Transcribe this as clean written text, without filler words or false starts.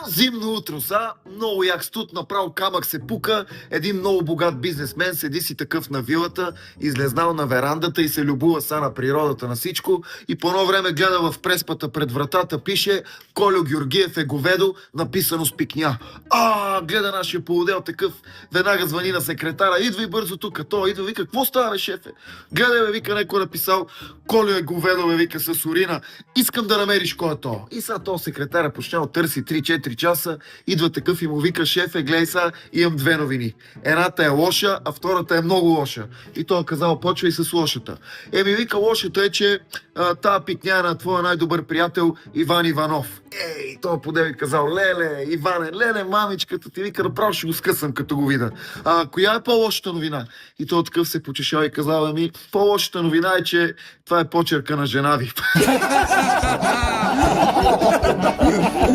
Зимно утро са, много як студ, направо камък се пука, един много богат бизнесмен седи си такъв на вилата, излезнал на верандата и се любува са на природата на всичко и по едно време гледа в преспата пред вратата, пише Кольо Георгиев е говедо, написано с пикня. Гледа нашия полудел такъв, веднага звъни на секретара, идва и бързо тук, той идва, вика, какво става, бе, шефе? Гледай, бе, вика, някой написал Кольо е говедо, бе, вика, с урина, искам да намериш кой е то. И сега то секретаря почнал търси 3-4 часа, идва такъв и му вика, шефе, гледай сега, имам две новини. Едната е лоша, а втората е много лоша. И той казал, почва и с лошата. Вика, лошата е, че тая пикня на твоя най-добър приятел Иван Иванов. Той подел и казал, леле, Иване, леле, мамичката ти, вика, направо ще го скъсам, като го видя. Коя е по-лошата новина? И той такъв се почешал и казал, по-лошата новина е, че това е почерка на жена ви.